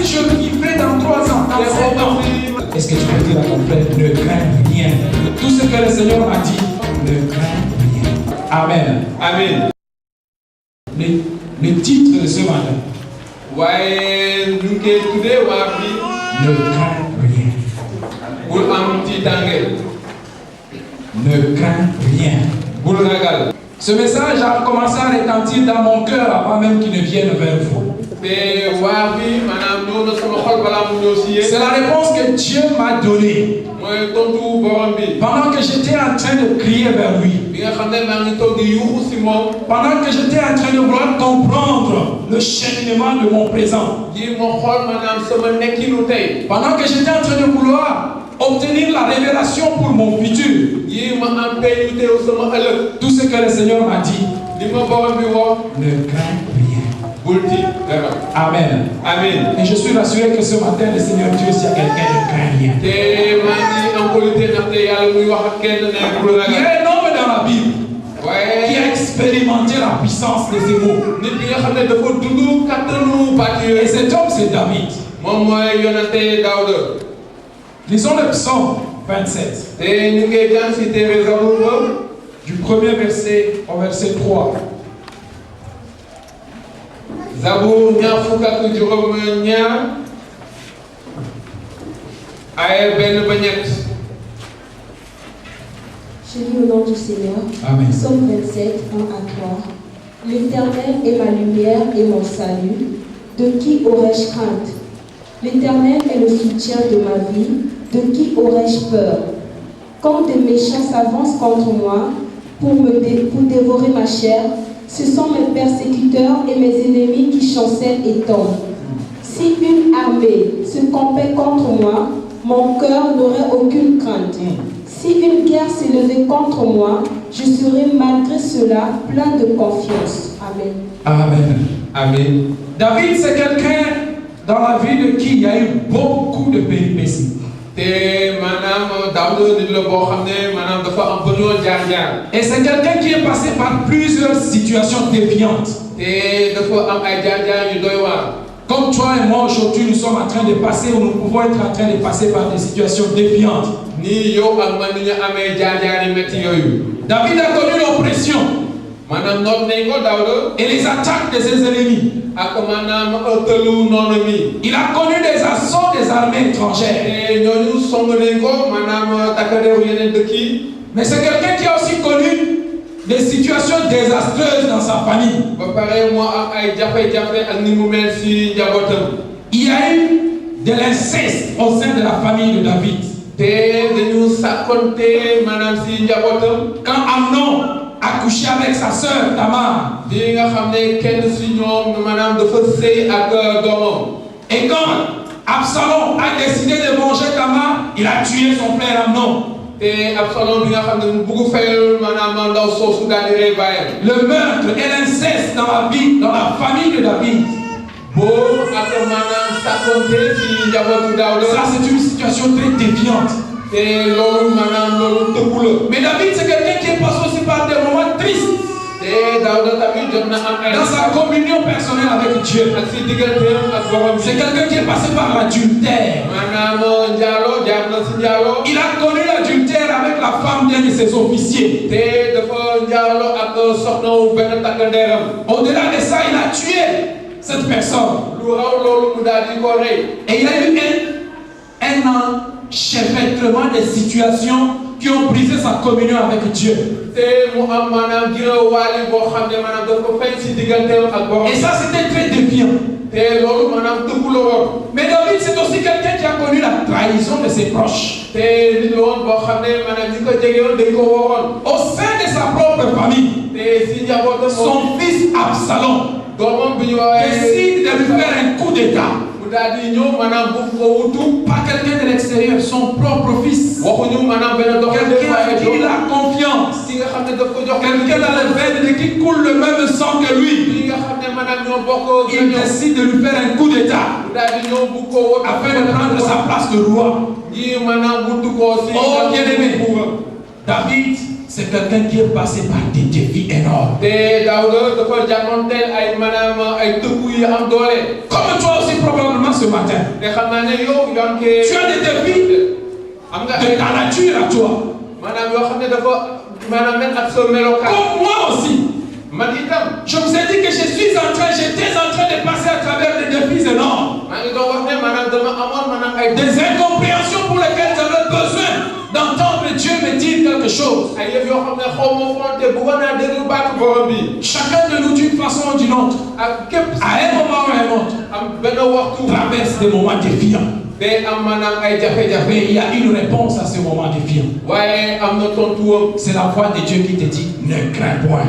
je vivrai dans 3 ans, dans 7 ans. Est-ce que tu peux dire à ton frère, ne crains rien. Tout ce que le Seigneur m'a dit, ne crains rien. Amen. Amen. Le titre de ce matin. Ouais, nous qui today ne crains rien. Ne crains rien. Ce message a commencé à retentir dans mon cœur avant même qu'il ne vienne vers vous. C'est la réponse que Dieu m'a donnée pendant que j'étais en train de crier vers lui. Pendant que j'étais en train de vouloir comprendre le cheminement de mon présent. Pendant que j'étais en train de vouloir obtenir la révélation pour mon futur. Tout ce que le Seigneur m'a dit, ne crains rien. Amen. Amen. Et je suis rassuré que ce matin, le Seigneur Dieu, s'il y a quelqu'un ne craint rien. Il y a un homme dans la Bible qui a expérimenté la puissance des émots. Et cet homme, c'est David. Lisons le psaume 27. Du premier verset au verset 3. Zabour ñaar fukk ak juróom ñaar ay benn ba ñett. Je lis au nom du Seigneur. Amen. Psaume 27, 1 à 3. L'Éternel est ma lumière et mon salut. De qui aurais-je crainte? L'Éternel est le soutien de ma vie. De qui aurais-je peur? Quand des méchants s'avancent contre moi pour dévorer ma chair, ce sont mes persécuteurs et mes ennemis qui chancellent et tombent. Si une armée se campait contre moi, mon cœur n'aurait aucune crainte. Si une guerre s'élevait contre moi, je serais malgré cela plein de confiance. Amen. Amen. Amen. David, c'est quelqu'un dans la vie de qui il y a eu beaucoup de péripéties. Et c'est quelqu'un qui est passé par plusieurs situations déviantes. Comme toi et moi aujourd'hui, nous sommes en train de passer, ou nous pouvons être en train de passer par des situations déviantes. David a connu l'oppression et les attaques de ses ennemis. Il a connu des assauts des armées étrangères. Mais c'est quelqu'un qui a aussi connu des situations désastreuses dans sa famille. Il y a eu de l'inceste au sein de la famille de David. Quand Amnon a couché avec sa sœur Tamar, et quand Absalom a décidé de venger Tamar, il a tué son frère Amnon. Le meurtre et l'inceste dans la vie, dans la famille de David. Ça, c'est une situation très déviante. Mais David, c'est quelqu'un qui est passé aussi par des moments tristes. Dans sa communion personnelle avec Dieu. C'est quelqu'un qui est passé par l'adultère. Il a connu l'adultère avec la femme d'un de ses officiers. Au-delà de ça, il a tué cette personne. Et il a eu un enchevêtrement de situations qui ont brisé sa communion avec Dieu. Et ça, c'était très déviant. Mais David, c'est aussi quelqu'un qui a connu la trahison de ses proches. Au sein de sa propre famille, son fils Absalom décide de lui faire un coup d'état. Pas quelqu'un de l'extérieur, son propre fils. Quelqu'un à qui il a confiance. Quelqu'un dans les veines de qui coule le même sang que lui. Il décide de lui faire un coup d'état afin de prendre sa place de roi. Oh bien-aimé, David, c'est quelqu'un qui est passé par des défis énormes. Comme toi aussi probablement ce matin. Tu as des défis de ta nature à toi. Comme moi aussi. Je vous ai dit que j'étais en train de passer à travers des défis énormes. Des incompréhensions pour lesquelles j'avais besoin d'entendre Dieu me dire quelque chose. Chacun de nous d'une façon ou d'une autre, à un moment ou à un autre, traverse des moments défiants. Mais il y a une réponse à ce moment défiant. C'est la voix de Dieu qui te dit ne crains point.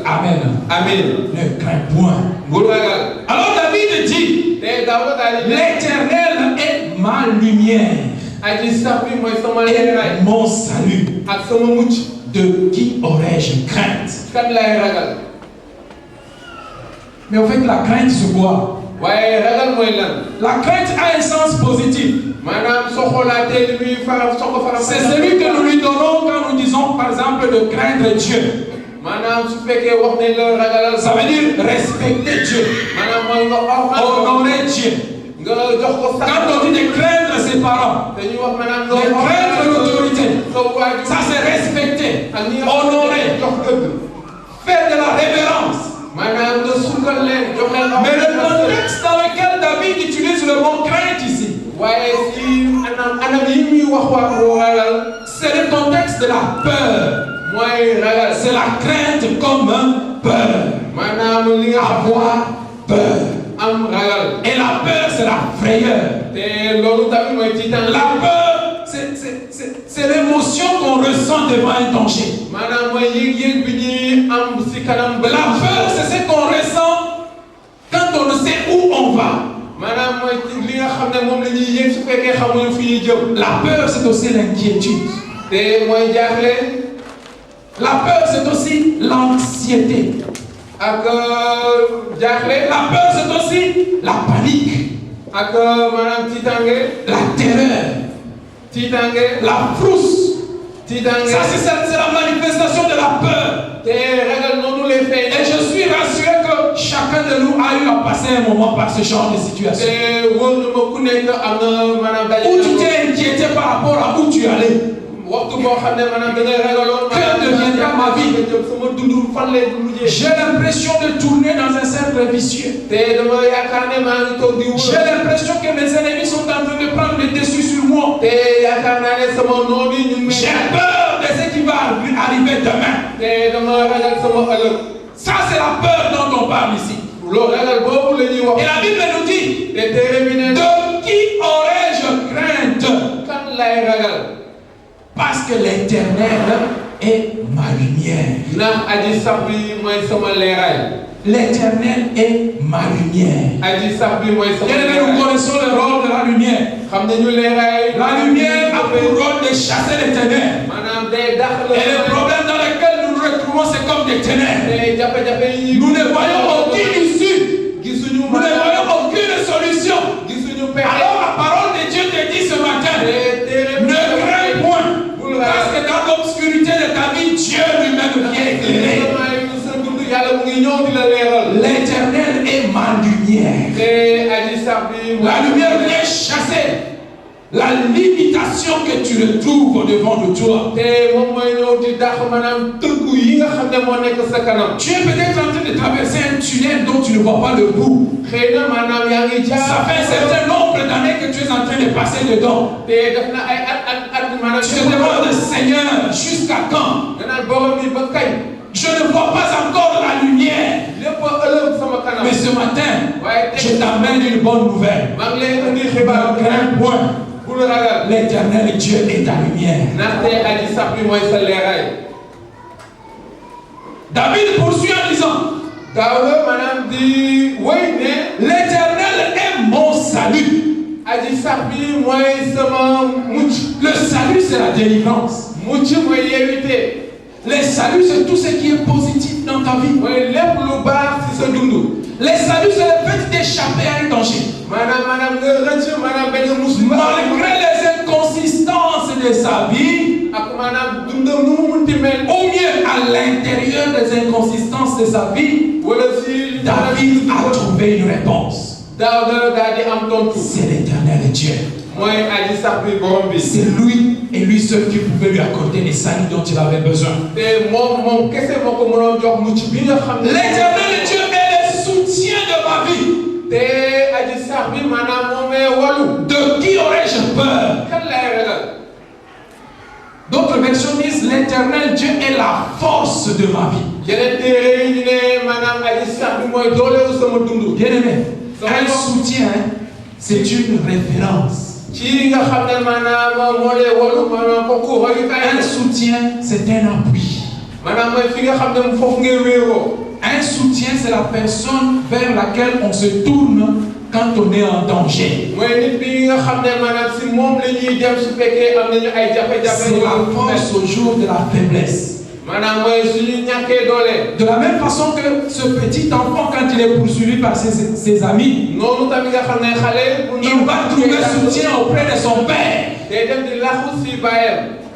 Amen. Amen. Ne crains point. Alors David dit l'Éternel est ma lumière et mon salut. De qui aurais-je crainte? Mais en fait, la crainte, c'est quoi? La crainte a un sens positif. C'est celui que nous lui donnons quand nous disons par exemple de craindre Dieu. Ça veut dire respecter Dieu, honorer Dieu. Quand on dit de craindre ses parents, de craindre l'autorité, ça c'est respecter, honorer, faire de la révérence. Mais le contexte dans lequel David utilise le mot crainte ici, c'est le contexte de la peur. C'est la crainte comme peur. Avoir peur. Et la peur, c'est la frayeur. La peur, c'est l'émotion qu'on ressent devant un danger. La peur, c'est ce qu'on ressent quand on ne sait où on va. La peur, c'est aussi l'inquiétude. La peur, c'est aussi l'anxiété. La peur, c'est aussi la panique. La terreur. La frousse. Ça, c'est la manifestation de la peur. Et je suis rassuré que chacun de nous a eu à passer un moment par ce genre de situation. Où tu t'es inquiété par rapport à où tu allais. Que deviendra ma vie? J'ai l'impression de tourner dans un cercle vicieux. J'ai l'impression que mes ennemis sont en train de prendre le dessus sur moi. J'ai peur de ce qui va arriver demain. Ça, c'est la peur dont on parle ici. Et la Bible nous dit de qui aurais-je crainte? Parce que l'Éternel est ma lumière. L'Éternel est ma lumière. Nous connaissons le rôle de la lumière. La lumière a pour rôle de chasser les ténèbres. Et le problème dans lequel nous nous retrouvons, c'est comme des ténèbres. Nous ne voyons aucune issue. Nous ne voyons aucune solution. Alors la parole de Dieu te dit ce matin, ne crains point. Parce que dans l'obscurité de ta vie, Dieu lui-même vient éclairer. L'Éternel est ma lumière. La lumière vient chasser la limitation que tu retrouves au-devant de toi. Tu es peut-être en train de traverser un tunnel dont tu ne vois pas le bout. Ça fait un certain nombre d'années que tu es en train de passer dedans. Tu te demandes, Seigneur, jusqu'à quand? Je ne vois pas encore la lumière. Mais ce matin, je t'amène une bonne nouvelle. Ne crains point. L'Éternel Dieu est ta lumière. David poursuit en disant, l'Éternel est mon salut. Le salut, c'est la délivrance. Les saluts, c'est tout ce qui est positif dans ta vie. Les saluts, c'est le fait d'échapper à un danger. Malgré les inconsistances de sa vie, Au mieux, à l'intérieur des inconsistances de sa vie, David a trouvé une réponse. C'est l'Éternel Dieu. C'est lui et lui seul qui pouvait lui accorder les saluts dont il avait besoin. L'Éternel Dieu est le soutien de ma vie. De qui aurais-je peur? D'autres versions disent l'Éternel Dieu est la force de ma vie. Bien-aimé, un soutien, c'est une référence. Un soutien, c'est un appui. Un soutien, c'est la personne vers laquelle on se tourne quand on est en danger. C'est la force au jour de la faiblesse. De la même façon que ce petit enfant, quand il est poursuivi par ses amis, il va trouver soutien auprès de son père.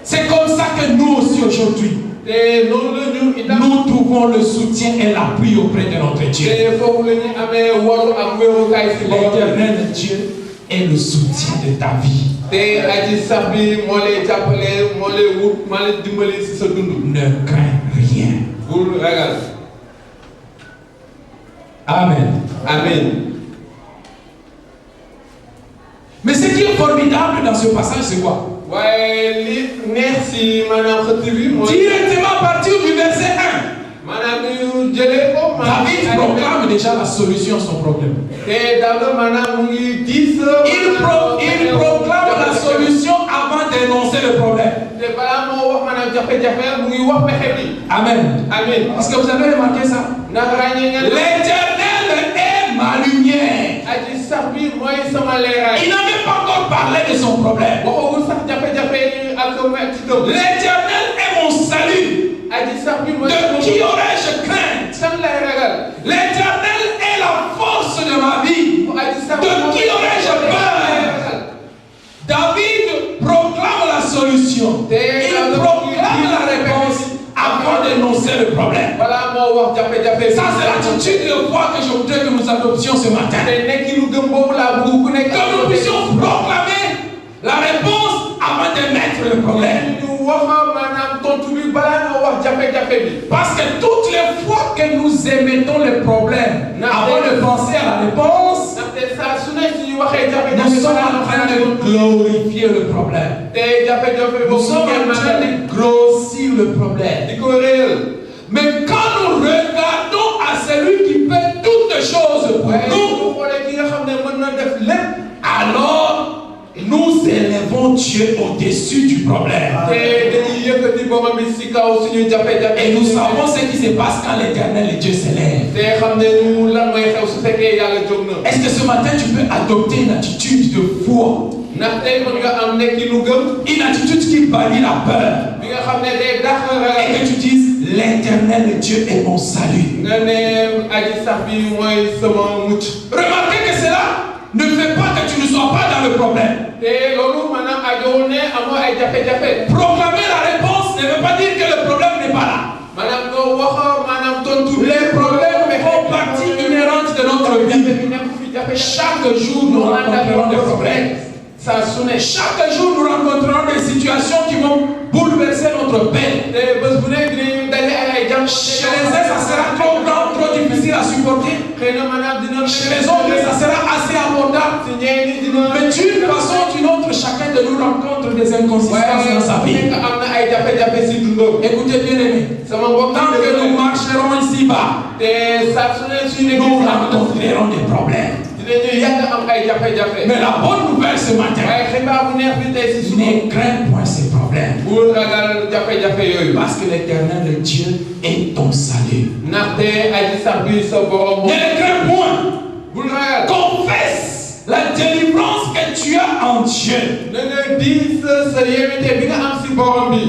C'est comme ça que nous aussi aujourd'hui, nous trouvons le soutien et l'appui auprès de notre Dieu. L'Éternel Dieu est le soutien de ta vie. Ne crains rien. Amen. Amen. Mais ce qui est formidable dans ce passage, c'est quoi? Directement à partir du verset 1, David proclame déjà la solution à son problème. Il proclame la solution avant d'énoncer le problème. Amen. Est-ce que vous avez remarqué ça? L'Éternel est ma lumière. Il n'avait pas encore parlé de son problème. L'Éternel est mon salut. De qui aurais-je crainte? L'Éternel est la force de ma vie. De qui aurais-je peur? David proclame la solution. Il proclame la réponse avant d'énoncer le problème. Ça, c'est l'attitude de foi que je voudrais que nous adoptions ce matin. Que nous puissions proclamer la réponse avant de mettre le problème. Parce que toutes les fois que nous émettons le problème, avant de penser à la réponse, nous sommes en train de glorifier le problème. Nous sommes en train de grossir le problème. Mais quand nous regardons à celui qui fait toutes choses pour nous, alors nous élevons Dieu au-dessus du problème. Et nous savons ce qui se passe quand l'Éternel et Dieu s'élève. Est-ce que ce matin tu peux adopter une attitude de foi? Une attitude qui bannit la peur. Et que tu dises l'Éternel Dieu est mon salut. Remarquez que cela ne fait pas que tu ne sois pas dans le problème. Proclamer la réponse ne veut pas dire que le problème n'est pas là. Les problèmes font partie inhérente de notre vie. Chaque jour nous rencontrerons des problèmes. Chaque jour nous rencontrerons des situations qui vont bouleverser notre paix. Chez les uns, ça sera trop grand, trop difficile à supporter. Chez les autres, ça sera assez abordable. Mais d'une façon ou d'une autre, chacun de nous rencontre des inconsistances dans sa vie. Écoutez bien aimés, tant que nous marcherons ici-bas, nous rencontrerons des problèmes. Mais la bonne nouvelle ce matin, ne crains point ces problèmes. Parce que l'Éternel Dieu est ton salut. Ne les crains point. Confesse la délivrance que tu as en Dieu.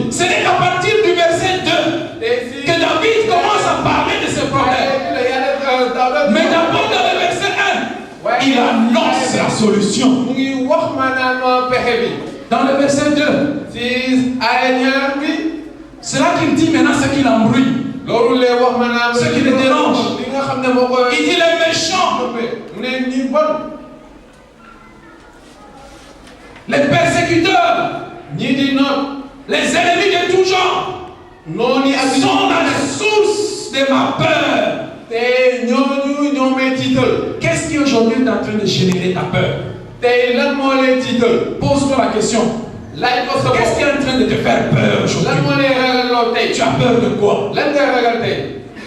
Ce n'est qu'à partir du verset 2 que David commence à parler de ce problème. Mais d'abord dans le verset 1, il annonce la solution. Dans le verset 2, si ay ñaar bi C'est là qu'il dit maintenant ce qui l'embrouille, loolu lay wax maanaam ce qui le dérange. li nga xam ne moo ko Il dit les méchants, mu ne ñi bon les persécuteurs, ñii di noon les ennemis de tout genre noonu yi ak sont à la source de ma peur. te ñooñu ñoo may tiital Qu'est-ce qui aujourd'hui est en train de générer ta peur? tey lan moo lay tiital Pose-toi la question. laaj ko sa Qu'est-ce qui est en train de te faire peur lan aujourd'hui? moo lay ragaloo tey Tu as peur de quoi? lan ngay ragal tey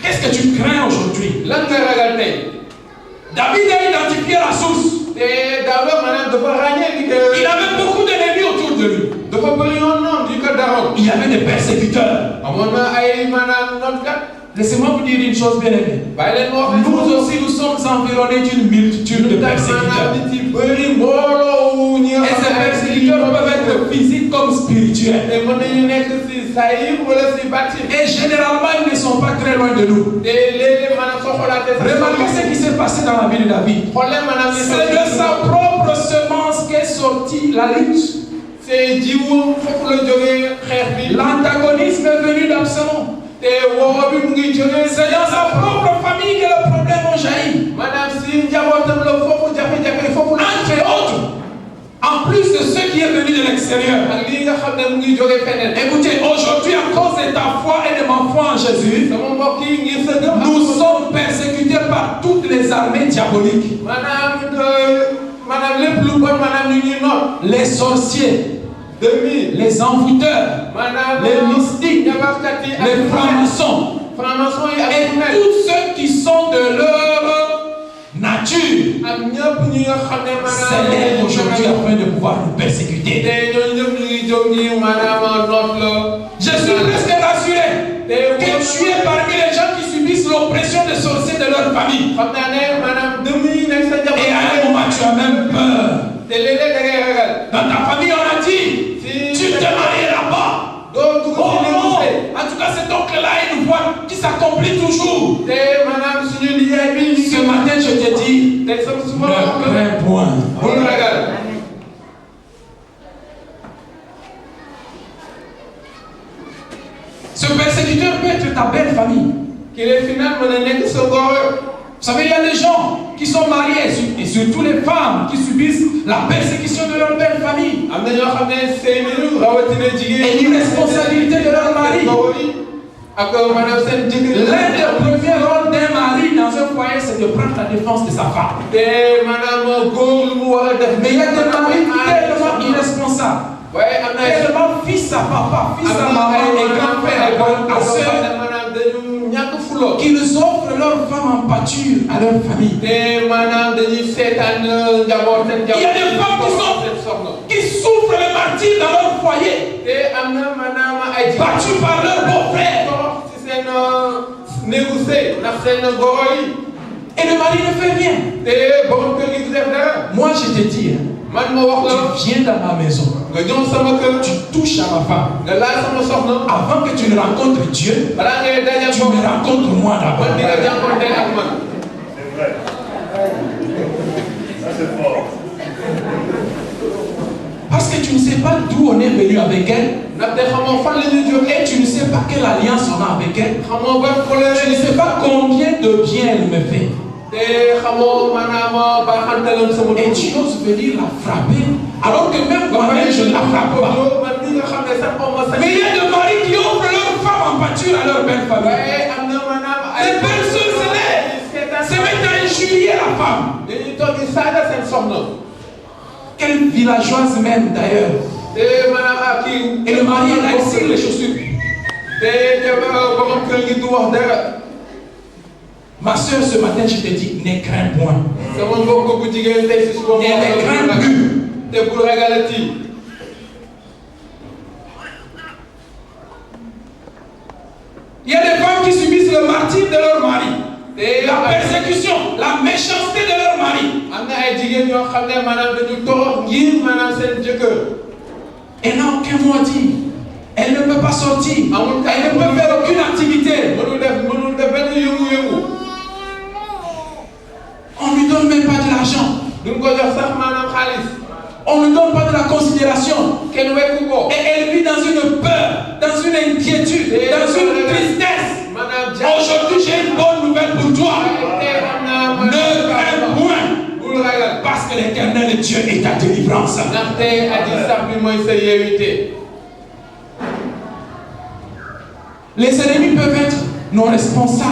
Qu'est-ce que tu crains aujourd'hui? lan ngay ragal tey David a identifié la source. te Daawuda maanaam dafa ràññee ni que Il avait beaucoup d'ennemis autour de lui. dafa bëri yoon noonu di ko daroon Il y avait des persécuteurs. amoon na ay maanaam nootkat Laissez-moi vous dire une chose bien aimée. bàyyi leen wax Nous aussi, nous sommes environnés d'une multitude de persécuteurs. nit yi bëri mbooloo ñi nga Et ces xam ne persécuteurs peuvent être physiques comme spirituels. te mën nañu nekk si saayir wala si bàtti Et généralement, ils ne sont pas très loin de nous. te léeg-léeg maanaam soo xoolaatee Remarquez ce qui s'est passé dans la vie de David. xoolee maanaam C'est de sa propre semence qu'est sortie la lutte. c'est jiwu foofu la jógee xeex bi L'antagonisme est venu d'Absalom. te woo bi mu ngi jógee C'est dans sa propre famille que le problème a jailli. maanaam si njabootam la foofu jafe-jafe foofu la Entre autres, en plus de ce qui est venu de l'extérieur. ak lii nga xam ne mu ngi jógee feneen Écoutez, aujourd'hui, à cause de ta foi et de ma foi en Jésus, sama mbokk yi ngir sa gëm nous sommes persécutés par toutes les armées diaboliques. maanaam lépp lu bon maanaam ñu ñuy noot Les sorciers, demi les envoûteurs, maanaam les mystiques, ñabarkat yi ak les francs-maçons franc-maçon yi ak et tous ceux qui sont de leur nature ak ñëpp ñi nga xam ne s'élèvent aujourd'hui afin de pouvoir nous persécuter. te ñooñu ñëpp ñu ngi jóg ñi maanaam noot la Je suis presque rassuré que tu es parmi les gens qui subissent l'oppression des sorciers de leur famille. xam naa ne maanaam demi yi nekk sa Et à un njaboot moment, tu as même peur. te léeg-léeg da ngay ragal Dans ta famille, on a dit, tu te marieras pas. doo dugg Oh si non, négocie en tout cas, cet oncle-là a une voie qui s'accomplit toujours. te maanaam suñu liggéey bi ñu Ce matin, je te dis, te sama suma ne crains point. bul ragal Ce persécuteur peut être ta belle famille. ki lay final mën a nekk sa góor Vous savez, il y a des gens qui sont mariés, et surtout les femmes, qui subissent la persécution de leur belle famille am na ñoo xam ne sëy nañu rawatina jigéen et l'irresponsabilité de leur mari. góor yi ak maanaam seen jëkkër L'un des premiers rôles d'un mari dans un foyer, c'est de prendre la défense de sa femme. te maanaam góor lu mu war a def Mais il y a des maris tellement irresponsables, waaye am na ay tellement fils à papa, fils à am na maman ay et grand-père et à sœur, maanaam dañu ñàkk fulo qui nous offrent leur femme en pâture à leur famille. te maanaam dañuy seetaan njaboot seen Il y a des femmes seen soxna qui souffrent le martyre dans leur foyer, te am na maanaam ay battues par leur beau-frère. torox ci seen néegu sëy ndax seen goro yi Et le mari ne fait rien. te borom kër gi du def dara Moi, je te dis, man ma wax la tu viens dans ma maison, nga ñëw sama kër tu touches à ma femme. nga laal sama soxna Avant que tu ne rencontres Dieu, balaa ngay dajal tu me rencontres moi d'abord. man di nga jànkoonte ak man C'est vrai. Ça, c'est fort. Parce que tu ne sais pas d'où on est venu avec elle, ndaxte xamoo fan la ñuy jógee et tu ne sais pas quelle alliance on a avec elle. xamoo ban problème Tu ne sais pas combien de bien elle me fait. te xamoo maanaam baaxantalam sama Et tu oses venir la frapper, alors que même moi-même je ne la frappe pas. man mi nga xam ne sax xaw ma sax Mais il y a des maris qui offrent leur femme en pâture à leur belle famille. waaye am na maanaam Les belles sœurs se mettent à injurier la femme. dañuy toog di saaga seen soxna Quelle villageoise même d'ailleurs. te maanaam ak kii Et le mari est là, il tire les chaussures. te borom kër gi du wax dara Ma soeur, ce matin, je te dis, ne crains point. sama mbokk bu jigéen tey si suba Ne crains plus. te bul ragalati Il y a des femmes qui subissent le martyre de leur mari, te la persécution, la méchanceté de leur mari. am na ay jigéen yoo xam ne maanaam dañu torox ngir maanaam seen jëkkër Elle n'a aucun mot à dire. Elle ne peut pas sortir. amul Elle ne peut faire aucune activité. mënul def benn yëngu-yëngu On ne lui donne même pas de l'argent. duñ ko jox sax maanaam xaalis On ne lui donne pas de la considération. kenn wekku ko Et elle vit inquiétude, dans une tristesse, aujourd'hui j'ai une bonne nouvelle pour toi. Ne crains point, parce que l'Éternel Dieu est ta délivrance. Les ennemis peuvent être non responsables.